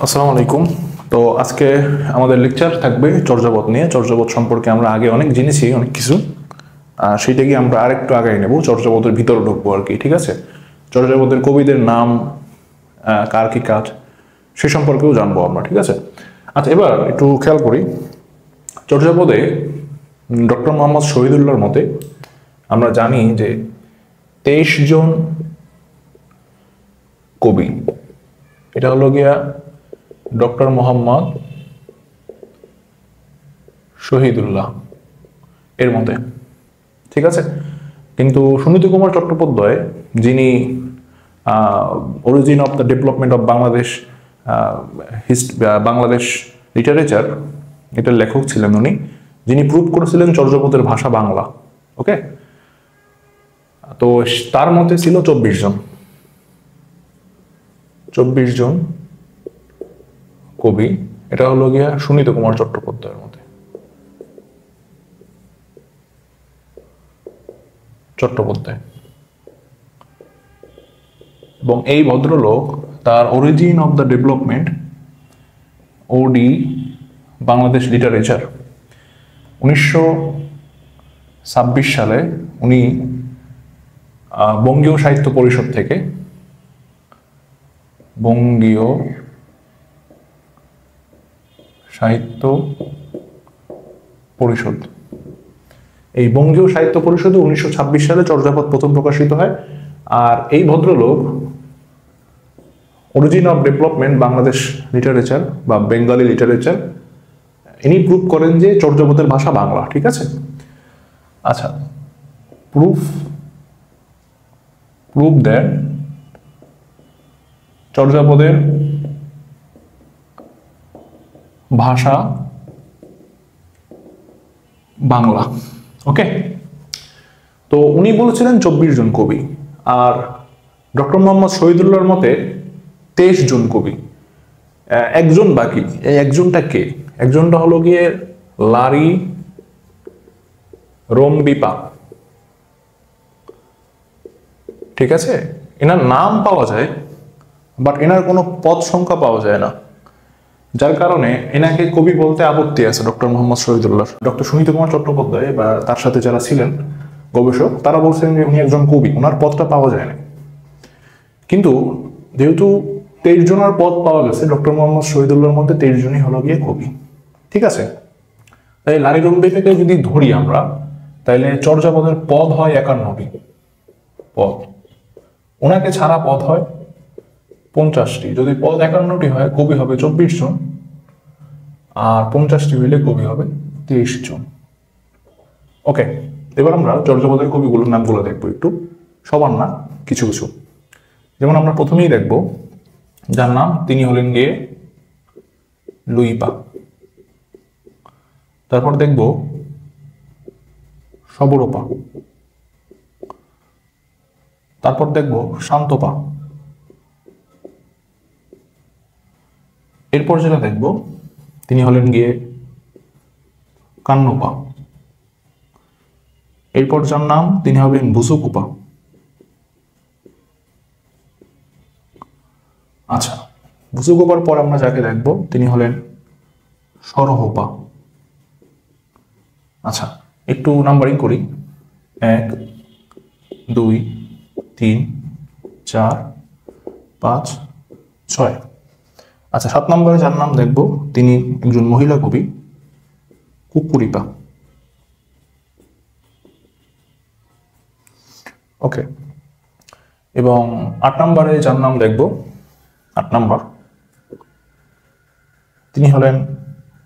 আসসালামু আলাইকুম। তো আজকে আমাদের লেকচার থাকবে চর্যাপদ নিয়ে। চর্যাপদ সম্পর্কে আমরা আগে অনেক জেনেছি, অনেক কিছু। সেইটাকে আমরা আরেকটু আগাই নেব, চর্যাপদের ভিতরে ঢুকবো আর কি। ঠিক আছে, চর্যাপদের কবিদের নাম, কার কি কাজ, সে সম্পর্কেও জানবো আমরা। ঠিক আছে, আচ্ছা এবার একটু খেয়াল করি। চর্যাপদে ডক্টর মোহাম্মদ শহীদুল্লাহর মতে আমরা জানি যে 23 জন কবি। এটা হলো গিয়া ডক্টর মোহাম্মদ শহীদুল্লাহ এর মতে। ঠিক আছে, কিন্তু সুনীত কুমার চট্টোপাধ্যায়, যিনি origin of the development of Bangladesh, Bangladesh literature, এটার লেখক ছিলেন উনি, যিনি প্রুভ করেছিলেন চর্যাপদের ভাষা বাংলা। ওকে, তো তার মতে ছিল 24 জন, 24 জন কবি। এটা হলো গিয়া সুনীত কুমার চট্টোপাধ্যায়ের মতে। চট্টোপাধ্যায় এবং এই ভদ্রলোক তার অরিজিন অফ দ্য ডেভেলপমেন্ট, ওডি, বাংলাদেশ লিটারেচার, 1926 সালে উনি বঙ্গীয় সাহিত্য পরিষদ থেকে, বঙ্গীয় সাহিত্য পরিষদ, এই বঙ্গীয় সাহিত্য পরিষদে 1926 সালে চর্যাপদ প্রথম প্রকাশিত হয়। আর এই ভদ্রলোক origin of development Bangladesh literature বা বেঙ্গলি লিটারেচার, ইনি প্রুফ করেন যে চর্যাপদের ভাষা বাংলা। ঠিক আছে, আচ্ছা, প্রুফ দ্যাট চর্যাপদের ভাষা বাংলা। ওকে, তো উনি বলেছিলেন 24 জন কবি, আর ডক্টর মোহাম্মদ শহীদুল্লাহর মতে 23 জন কবি। একজন বাকি, এই একজনটা কে? একজনটা হলো গিয়ে লারি রোমবিপা। ঠিক আছে, এনার নাম পাওয়া যায় বাট এনার কোনো পদ সংখ্যা পাওয়া যায় না, যার কারণে এনাকে কবি বলতে আপত্তি আছে ডক্টর মোহাম্মদ শহীদুল্লাহ। ডক্টর সুনীত কুমার চট্টোপাধ্যায় বা তার সাথে যারা ছিলেন গবেষক, তারা বলছেন যে উনি একজন কবি, ওনার পদটা পাওয়া যায় না। কিন্তু যেহেতু 23 জনের পদ পাওয়া গেছে, ডক্টর মোহাম্মদ শহীদুল্লাহর মধ্যে 23 জনই হলো গিয়ে কবি। ঠিক আছে, তাই লারি রম্বিপাকে যদি ধরি আমরা, তাইলে চর্যাপদের পদ হয় 51টি পদ, ওনাকে ছাড়া পদ হয় 50টি। যদি পদ 51টি হয়, কবি হবে 24 জন, আর 50টি হইলে কবি হবে 23 জন। ওকে, এবার আমরা চর্যাপদের কবিগুলোর নামগুলো দেখবো একটু, সবার না, কিছু কিছু। যেমন আমরা প্রথমেই দেখব যার নাম, তিনি হলেন গিয়ে লুইপা। তারপর দেখব সবরপা। তারপর দেখব শান্তপা। এরপর যেটা দেখব, তিনি হলেন গিয়ে কান্নপা। এরপর যার নাম, তিনি হবেন বুসুকুপা। আচ্ছা, বুসুকুপার পর আমরা যাকে দেখব, তিনি হলেন সরহপা। আচ্ছা, একটু নাম্বারিং করি, 1 2 3 4 5 6। আচ্ছা, 7 নম্বরে যার নাম দেখব, তিনি একজন মহিলা কবি, কুকুরিপা। ওকে, এবং 8 নম্বরে যার নাম দেখব, 8 নম্বর, তিনি হলেন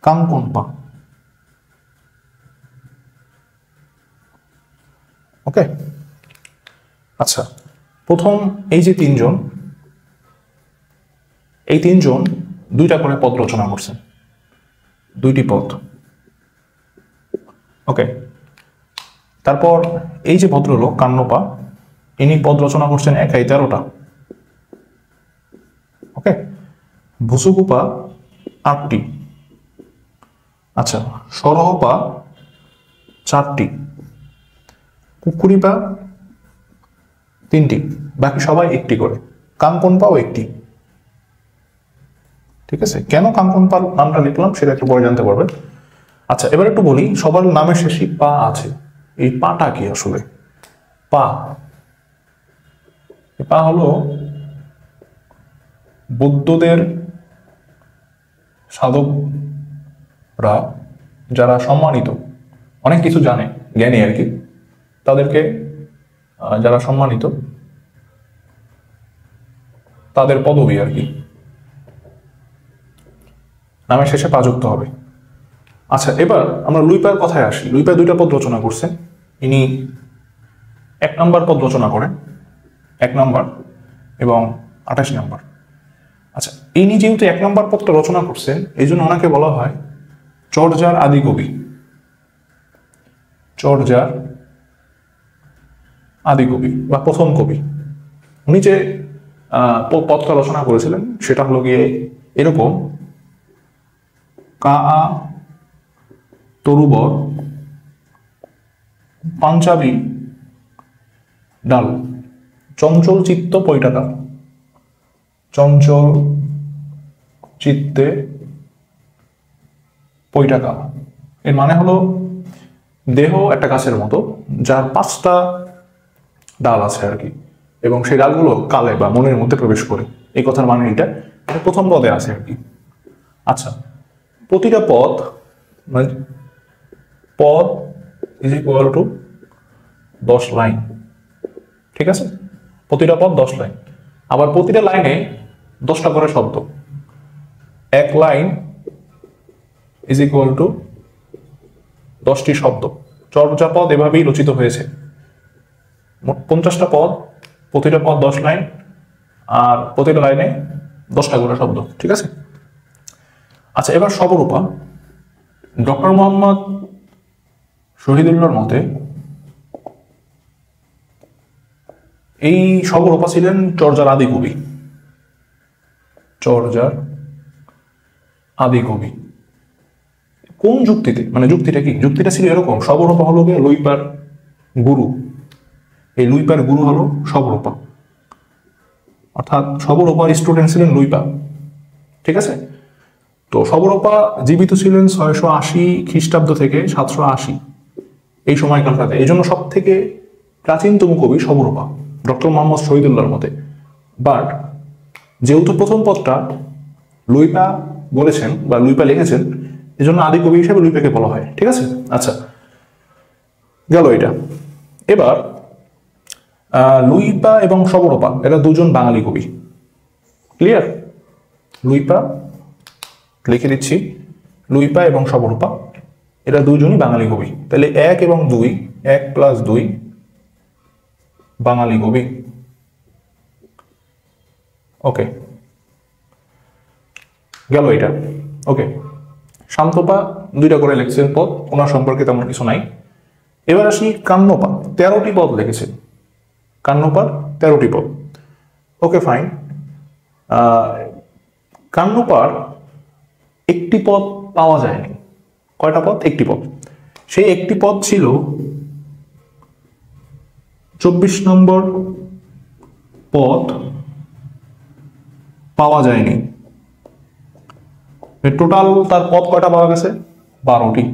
কাংকনপা। ওকে, আচ্ছা, প্রথম এই যে 3 জন, এই 3 জন 2টা করে পদ রচনা করছেন, 2টি পদ। ওকে, তারপর এই যে ভদ্রলোক কান্নপা, ইনি পদ রচনা করছেন একাই 13টা। ওকে, বুসুকুপা 8টি। আচ্ছা, সরহপা 4টি, কুকুরিপা 3টি, বাকি সবাই 1টি করে, কাংকনপাও 1টি। ঠিক আছে, কেন কাঞ্চন পাল নামটা লিখলাম সেটা একটু পরে জানতে পারবেন। আচ্ছা, এবার একটু বলি, সবার নামের শেষে পা আছে। এই পাটা কি আসলে? পা পা হলো বৌদ্ধদের সাধকরা যারা সম্মানিত, অনেক কিছু জানে, জ্ঞানী আর কি, তাদেরকে যারা সম্মানিত তাদের পদবী আর কি, নামের শেষে পা যুক্ত হবে। আচ্ছা, এবার আমরা লুইপার কথায় আসি। লুইপা 2টা পদ রচনা করছেন। ইনি 1 নম্বর পদ রচনা করেন, 1 নম্বর এবং 28 নম্বর। আচ্ছা, ইনি যেহেতু 1 নম্বর পদটা রচনা করছেন, এই জন্য ওনাকে বলা হয় চর্যার আদি কবি। চর্যার আদি কবি বা প্রথম কবি। উনি যে পদটা রচনা করেছিলেন সেটা হলো গিয়ে এরকম: কা আ তরুবর পাঞ্চাবি ডাল চঞ্চল চিত্ত পৈটাকার। চঞ্চল চিত্তে পৈটাকা এর মানে হলো দেহ একটা গাছের মতো, যার 5টা ডাল আছে আর কি, এবং সেই ডালগুলো কালে বা মনের মধ্যে প্রবেশ করে। এই কথার মানে এটা প্রথম পদে আছে আর কি। আচ্ছা, প্রতিটা পদ মানে পদ ইজ ইকুয়াল টু 10 লাইন। ঠিক আছে, প্রতিটা পদ 10 লাইন। আবার প্রতিটা লাইনে 10টা করে শব্দ। 1 লাইন ইজ ইকুয়াল টু 10টি শব্দ। চর্যাপদ এভাবেই রচিত হয়েছে। মোট 50টা পদ, প্রতিটা পদ 10 লাইন, আর প্রতিটা লাইনে 10টা করে শব্দ। ঠিক আছে। আচ্ছা, এবার শবরূপা। ডক্টর মোহাম্মদ শহীদুল্লাহর মতে এই শবরূপা ছিলেন চর্যার আদি কবি। চর্যার আদি কবি কোন যুক্তিতে? মানে যুক্তিটা কি? যুক্তিটা ছিল এরকম: শবরূপা হলো গিয়ে লুইপার গুরু। এই লুইপার গুরু হলো শবরূপা, অর্থাৎ শবরূপার স্টুডেন্ট ছিলেন লুইপা। ঠিক আছে। তো শবরূপা জীবিত ছিলেন 680 খ্রিস্টাব্দ থেকে 780 এই সময়কালটাতে। এই জন্য সব থেকে প্রাচীনতম কবি শবরূপা ডক্টর মোহাম্মদ শহীদুল্লাহর মতে। বাট যেহেতু প্রথম পদটা লুইপা বলেছেন বা লুইপা লিখেছেন, এই জন্য আদি কবি হিসেবে লুইপাকে বলা হয়। ঠিক আছে। আচ্ছা, গেল এটা। এবার লুইপা এবং শবরূপা এরা দুজন বাঙালি কবি। ক্লিয়ার? লুইপা লিখে দিচ্ছি, লুইপা এবং শবরূপা এরা দুজনই বাঙালি কবি। তাহলে 1 এবং 2, 1 + 2 বাঙালি কবি। ওকে, গেল এটা। ওকে, শান্তপা 2টা করে লিখছেন পদ, ওনার সম্পর্কে তেমন কিছু নাই। এবার আসি কান্নপা। 13টি পদ লিখেছেন। কান্নপার 13টি পদ। ওকে, ফাইন। কান্নপার একটি পদ পাওয়া যায়নি। কয়টা পদ? একটি পদ। সেই একটি পদ ছিল 24 নম্বর পদ পাওয়া যায়নি। টোটাল তার পদ কয়টা পাওয়া গেছে? 12টি।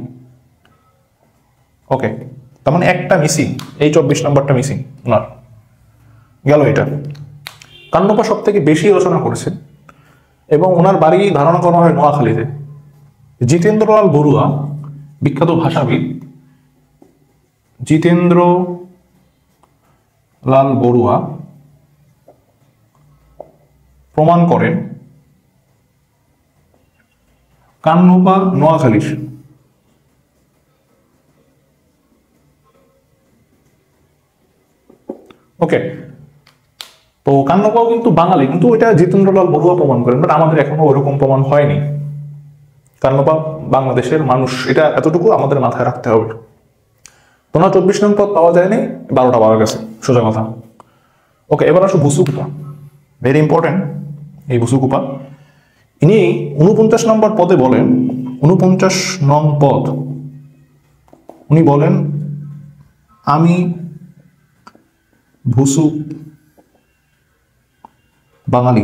ওকে, তার মানে একটা মিসিং, এই 24 নম্বরটা মিসিং ওনার। গেল এটা। কান্নপা সব থেকে বেশি রচনা করেছেন এবং ওনার বাড়ি ধারণা করা হয় নোয়াখালীতে। জিতেন্দ্রলাল বড়ুয়া, বিখ্যাত ভাষাবিদ জিতেন্দ্রলাল বড়ুয়া প্রমাণ করেন কান্নপা নোয়াখালীর। ওকে, তো কান্নপাও কিন্তু বাঙালি, কিন্তু এটা জিতেন্দ্রলাল বড়ুয়া প্রমাণ করেন, বাট আমাদের এখনো ওরকম প্রমাণ হয়নি। কান্নপা বাংলাদেশের মানুষ, এটা এতটুকু আমাদের মাথায় রাখতে হবে। তোমরা 24 নং পদ পাওয়া যায়নি, 12টা পাওয়া গেছে, সোজা কথা। ওকে, এবার আসো ভুসুকুপা। ভেরি ইম্পর্টেন্ট এই ভুসুকুপা। ইনি 49 নম্বর পদে বলেন, 49 নং পদ উনি বলেন, আমি ভুসুক বাঙালি।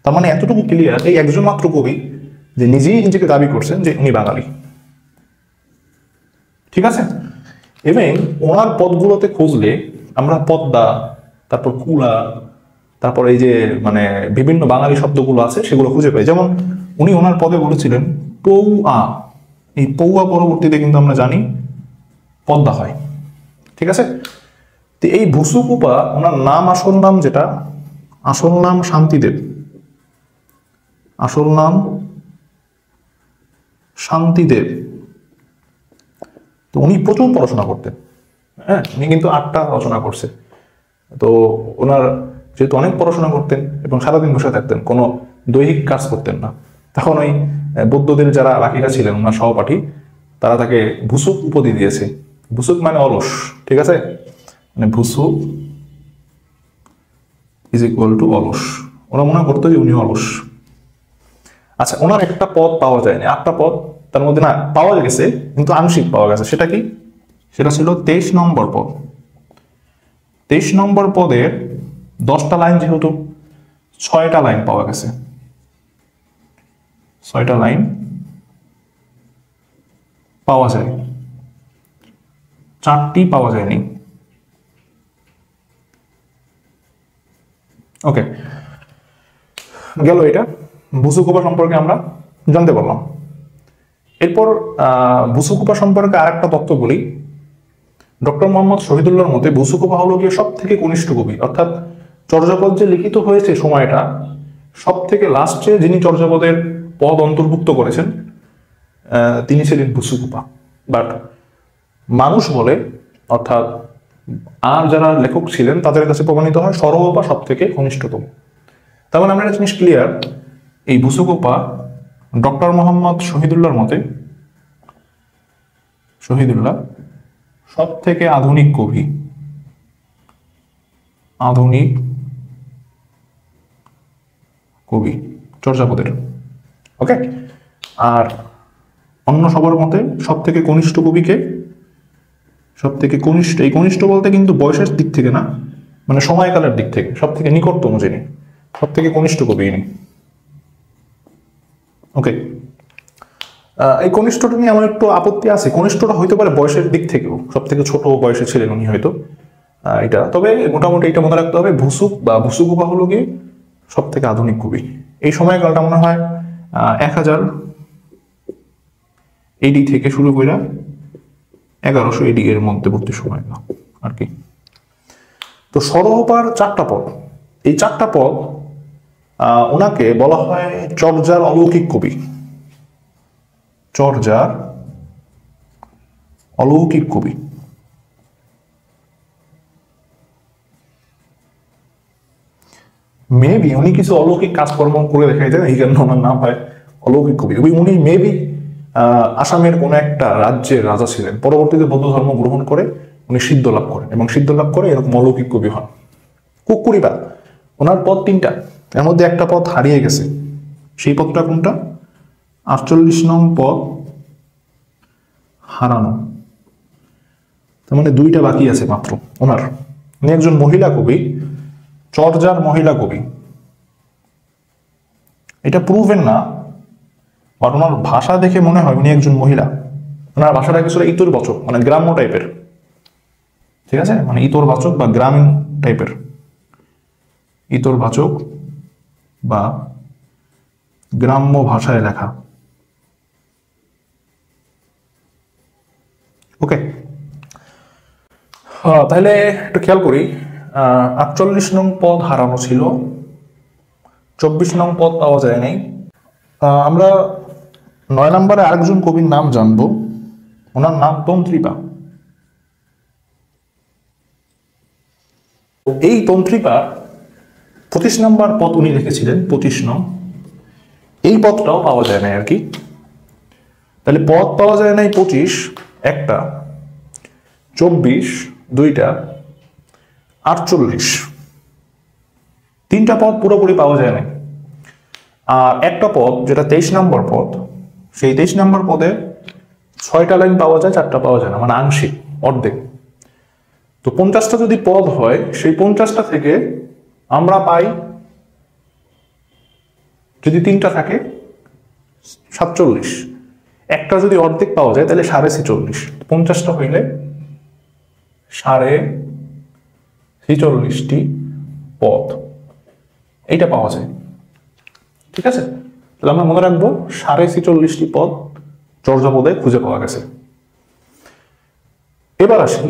তার মানে এতটুকু ক্লিয়ার, এই একজন মাত্র কবি যে নিজেই নিজেকে দাবি করছেন যে উনি বাঙালি। ঠিক আছে, এবং ওনার পদগুলোতে খুঁজলে আমরা পদ্মা, তারপর কুলা, তারপর এই যে মানে বিভিন্ন বাঙালি শব্দগুলো আছে সেগুলো খুঁজে পাই। যেমন উনি ওনার পদে বলেছিলেন পৌয়া, এই পৌয়া পরবর্তীতে কিন্তু আমরা জানি পদ্মা হয়। ঠিক আছে, তো এই ভুসুকুপা ওনার নাম, আসল নাম যেটা, আসল নাম শান্তিদেব, আসল নাম শান্তিদেব। তো উনি প্রচুর পড়াশোনা করতেন, হ্যাঁ, উনি কিন্তু 8টা রচনা করছে। তো ওনার যেহেতু অনেক পড়াশোনা করতেন এবং সারাদিন বসে থাকতেন, কোনো দৈহিক কাজ করতেন না, তখন ওই বৌদ্ধদের যারা বাকিরা ছিলেন ওনার সহপাঠী, তারা তাকে ভুসুক উপাধি দিয়েছে। ভুসুক মানে অলস, ঠিক আছে, মানে ভুসুক ইজ ইকুয়াল টু অলস। ওরা মনে করতো যে উনি অলস। আচ্ছা, ওনার একটা পদ পাওয়া যায়নি, 8টা পদ তার মধ্যে না পাওয়া গেছে, কিন্তু আংশিক পাওয়া গেছে। সেটা কি? সেটা ছিল 23 নম্বর পদ। 23 নম্বর পদের 10টা লাইন, যেহেতু 6টা লাইন পাওয়া গেছে, 6টা লাইন পাওয়া যায়, 4টি পাওয়া যায়নি। ওকে, গেল এটা। ভুসুকুপা সম্পর্কে আমরা জানতে পারলাম। এরপর ভুসুকুপা সম্পর্কে আরেকটা তথ্য বলি। ডক্টর মোহাম্মদ শহীদুল্লাহর মতে ভুসুকুপা হলো গিয়ে সব থেকে কনিষ্ঠ কবি, অর্থাৎ চর্যাপদ যে লিখিত হয়েছে সময়টা, সব থেকে লাস্টে যিনি চর্যাপদের পদ অন্তর্ভুক্ত করেছেন তিনি ছিলেন ভুসুকুপা। বাট মানুষ বলে, অর্থাৎ আর যারা লেখক ছিলেন তাদের কাছে প্রমাণিত হয় সরহপা সব থেকে কনিষ্ঠতম। তার মানে আমরা একটা জিনিস ক্লিয়ার, এই ভুসুকুপা ডক্টর মোহাম্মদ শহীদুল্লাহর মতে, শহীদুল্লাহ সব থেকে আধুনিক কবি, আধুনিক কবি চর্যাপদের। ওকে, আর অন্য সবার মতে সব থেকে কনিষ্ঠ কবিকে, সব থেকে কনিষ্ঠ, এই কনিষ্ঠ বলতে কিন্তু বয়সের দিক থেকে না, মানে সময়কালের দিক থেকে সব থেকে নিকটতম যিনি, সব থেকে কনিষ্ঠ কবি ইনি। ওকে, এই কনিষ্ঠটা নিয়ে আমার একটু আপত্তি আছে। কনিষ্ঠটা হইতে পারে বয়সের দিক থেকেও সব থেকে ছোট বয়সে ছিলেন উনি হয়তো, এটা। তবে মোটামুটি এটা মনে রাখতে হবে, ভুসুক বা ভুসুকুপা হলো গিয়ে সব থেকে আধুনিক কবি। এই সময়কালটা মনে হয় 1000 এডি থেকে শুরু করে 1100 এডি এর মধ্যবর্তী সময়কাল আর কি। তো সরহপার 4টা পদ, এই 4টা পদ ওনাকে বলা হয় চর্যার অলৌকিক কবি, চর্যার অলৌকিক কবি। মেবি উনি কিছু অলৌকিক কাজকর্ম করে দেখাইতেন, এই জন্য ওনার নাম হয় অলৌকিক কবি। উনি মেবি আসামের কোন একটা রাজ্যের রাজা ছিলেন, পরবর্তীতে বৌদ্ধ ধর্ম গ্রহণ করে উনি সিদ্ধ লাভ করেন, এবং সিদ্ধ লাভ করে এরকম অলৌকিক কবি হন। কুকুরিবা, ওনার পদ 3টা, এর মধ্যে একটা পদ হারিয়ে গেছে। সেই পদটা কোনটা? 48 নং পদ হারানো। তার মানে 2টা বাকি আছে মাত্র ওনার। উনি একজন মহিলা কবি, চর্যার মহিলা কবি। এটা প্রুভেন না, বাট ওনার ভাষা দেখে মনে হয় উনি একজন মহিলা। ওনার ভাষাটা কিছুটা ইতরবাচক, মানে গ্রাম্য টাইপের, ঠিক আছে, মানে ইতরবাচক বা গ্রামীণ টাইপের, ইতরবাচক বা গ্রাম্য ভাষায় লেখা। ওকে, তাহলে একটু খেয়াল করি, 48 নং পদ হারানো ছিল, 24 নং পদ পাওয়া যায় নাই। আমরা 9 নম্বরে আরেকজন কবির নাম জানবো, ওনার নাম তন্ত্রিপা। এই তন্ত্রিপা 25 নম্বর পদ উনি লিখেছিলেন, 25 নং। এই পদটাও পাওয়া যায় না আর কি। তাহলে পদ পাওয়া যায় নাই 25 একটা, 24 2টা, 48 3টা পদ পুরোপুরি পাওয়া যায় না। আর একটা পদ যেটা 23 নম্বর পদ, সেই 23 নম্বর পদে 6টা লাইন পাওয়া যায়, 4টা পাওয়া যায় না, মানে আংশিক, অর্ধেক। তো 50টা যদি পদ হয়, সেই 50টা থেকে আমরা পাই যদি 3টা থাকে 47, একটা যদি অর্ধেক পাওয়া যায় তাহলে 46.5, 50টা হইলে 46.5টি পদ এইটা পাওয়া যায়। ঠিক আছে, তাহলে আমরা মনে রাখবো 46.5টি পদ চর্যাপদে খুঁজে পাওয়া গেছে। এবার আসি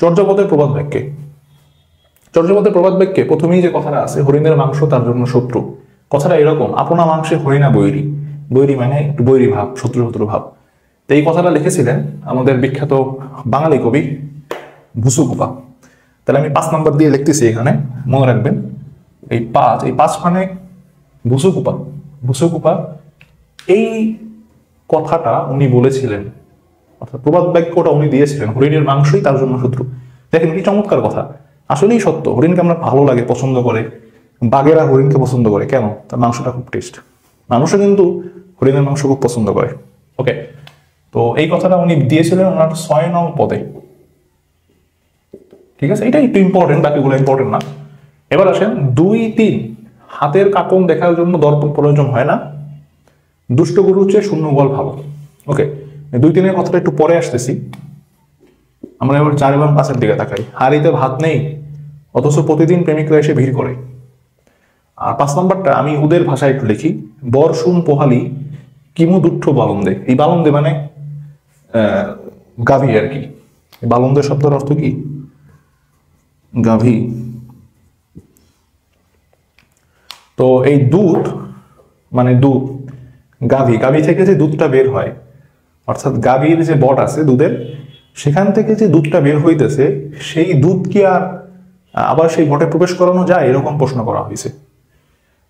চর্যাপদের প্রবাদ বাক্যে। চর্যাপদের প্রবাদ বাক্যে প্রথমেই যে কথাটা আছে, হরিণের মাংস তার জন্য শত্রু, কথাটা এরকম, আপনা মাংসে হরিণা বৈরী। বৈরী মানে একটু বৈরী ভাব, শত্রু শত্রু ভাব। তো এই কথাটা লিখেছিলেন আমাদের বিখ্যাত বাঙালি কবি ভুসুকুপা। তাহলে আমি 5 নাম্বার দিয়ে লিখতেছি এখানে, মনে রাখবেন এই 5 মানে ভুসুকুপা। ভুসুকুপা এই কথাটা উনি বলেছিলেন, অর্থাৎ প্রবাদ বাক্যটা উনি দিয়েছিলেন, হরিণের মাংসই তার জন্য শত্রু। দেখেন কি চমৎকার কথা, আসলেই সত্য। হরিণকে আমরা ভালো লাগে, পছন্দ করে, বাঘেরা হরিণকে পছন্দ করে কেন? তার মাংসটা খুব টেস্ট। মানুষও কিন্তু হরিণের মাংস খুব পছন্দ করে। ওকে, তো এই কথাটা উনি দিয়েছিলেন ওনার 6 নং পদে। ঠিক আছে, এটা একটু ইম্পর্টেন্ট, বাকিগুলো ইম্পর্টেন্ট না। এবার আসেন 2-3, হাতের কাকন দেখার জন্য দর্পণ প্রয়োজন হয় না, দুষ্ট গরুর চেয়ে শূন্য বল ভালো। ওকে, 2-3-এর কথাটা একটু পরে আসতেছি। আমরা এবার 4 এবং 5-এর দিকে তাকাই। হাড়িতে ভাত নেই অথচ প্রতিদিন প্রেমিকরা এসে ভিড় করে। আর 5 নম্বরটা আমি ওদের ভাষায় একটু লিখি, বর্ষুন পোহালি কিমু দুঃখ বালন্দে। এই বালন্দে মানে গাভী আর কি। বালন্দের শব্দের অর্থ কি? গাভী। তো এই দুধ মানে দুধ, গাভী, গাভী থেকে যে দুধটা বের হয়, অর্থাৎ গাভীর যে বট আছে দুধের, সেখান থেকে যে দুধটা বের হইতেছে, সেই দুধ কি আর আবার সেই বটে প্রবেশ করানো যায়? এরকম প্রশ্ন করা হয়েছে।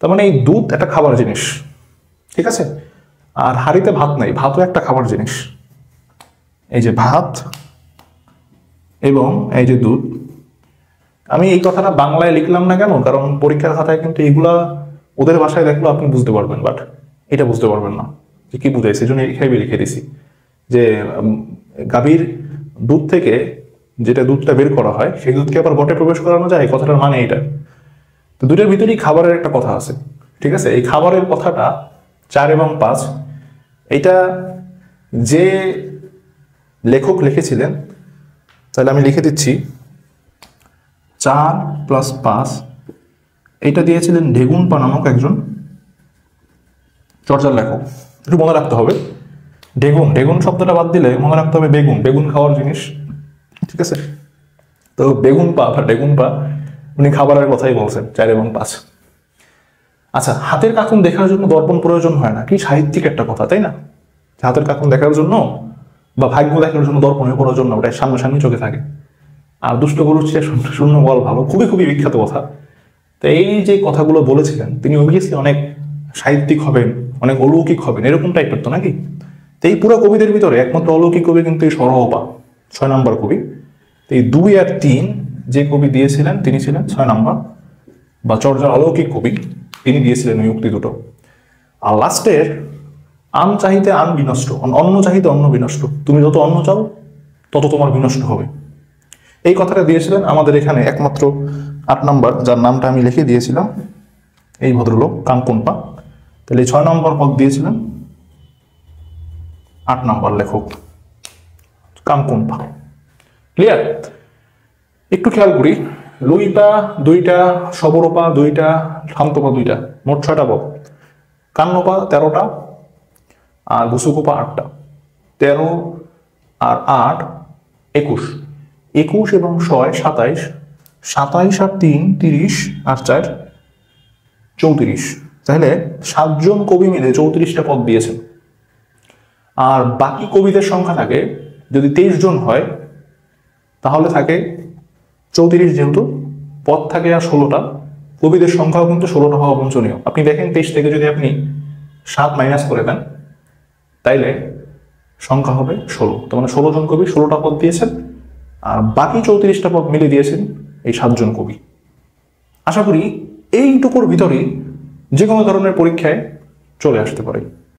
তার মানে এই দুধ একটা খাবার জিনিস, ঠিক আছে। আর হাড়িতে ভাত নাই, ভাতও একটা খাবার জিনিস। এই যে ভাত এবং এই যে দুধ। আমি এই কথাটা বাংলায় লিখলাম না কেন? কারণ পরীক্ষার খাতায় কিন্তু এগুলা ওদের ভাষায় দেখলেও আপনি বুঝতে পারবেন, বাট এটা বুঝতে পারবেন না যে কি বুঝাইছে, এই জন্য লিখে দিছি যে গাভীর দুধ থেকে যেটা দুধটা বের করা হয়, সেই দুধকে আবার বটে প্রবেশ করানো যায়, এই কথাটার মানে এটা। তো দুইটার ভিতরেই খাবারের একটা কথা আছে, ঠিক আছে। এই খাবারের কথাটা 4 এবং 5, এইটা যে লেখক লিখেছিলেন, তাহলে আমি লিখে দিচ্ছি 4 + 5, এইটা দিয়েছিলেন ঢেগুনপা নামক একজন চর্যার লেখক। একটু মনে রাখতে হবে, ঢেগুন শব্দটা বাদ দিলে মনে রাখতে হবে বেগুন খাওয়ার জিনিস, ঠিক আছে। তো ঢেগুনপা উনি খাবারের কথাই বলছেন 4 এবং 5। আচ্ছা, হাতের কাকুন দেখার জন্য দর্পণ প্রয়োজন হয় না, কি সাহিত্যিক একটা কথা, তাই না? হাতের কাকুন দেখার জন্য বা ভাগ্য দেখার জন্য দর্পণের প্রয়োজন না, ওটা সামনাসামনি চোখে থাকে। আর দুষ্ট গরুর চেয়ে শূন্য বল ভালো, খুবই খুবই বিখ্যাত কথা। তো এই যে কথাগুলো বলেছিলেন তিনি অবভিয়াসলি অনেক সাহিত্যিক হবেন, অনেক অলৌকিক হবেন, এরকম টাইপের তো নাকি? তো এই পুরো কবিদের ভিতরে একমাত্র অলৌকিক কবি কিন্তু এই সরহপা, 6 নম্বর কবি। তো এই 2 আর 3 যে কবি দিয়েছিলেন তিনি ছিলেন 6 নম্বর বা চর্যার অলৌকিক কবি, তিনি দিয়েছিলেন ওই উক্তি দুটো। আর লাস্টের আম চাহিতে আম বিনষ্ট, অন্ন চাহিতে অন্ন বিনষ্ট, তুমি যত অন্ন চাও তত তোমার বিনষ্ট হবে, এই কথাটা দিয়েছিলেন আমাদের এখানে একমাত্র 8 নম্বর, যার নামটা আমি লিখে দিয়েছিলাম, এই ভদ্রলোক কাঙ্কনপা। তাহলে 6 নম্বর পদ দিয়েছিলেন 8 নম্বর লেখক কাঙ্কনপা। ক্লিয়ার? একটু খেয়াল করি, লুইপা 2টা, সবরপা 2টা, শান্তপা 2টা, মোট 6টা পদ। কান্নপা 13টা আর ভুসুকুপা 8টা। 13 আর 8 21, 21 এবং 6 27, 27 আর 3 30 আর 4 34। তাহলে 7 জন কবি মিলে 34টা পদ দিয়েছেন। আর বাকি কবিদের সংখ্যা থাকে, যদি 23 জন হয় তাহলে থাকে 34, যেহেতু পদ থাকে আর 16টা, কবিদের সংখ্যাও কিন্তু 16টা হওয়া বাঞ্ছনীয়। আপনি দেখেন 23 থেকে যদি আপনি 7 মাইনাস করে দেন তাইলে সংখ্যা হবে 16। তো মানে 16 জন কবি 16টা পদ দিয়েছেন, আর বাকি 34টা পদ মিলে দিয়েছেন এই 7 জন কবি। আশা করি এইটুকুর ভিতরেই যে কোনো ধরনের পরীক্ষায় চলে আসতে পারে।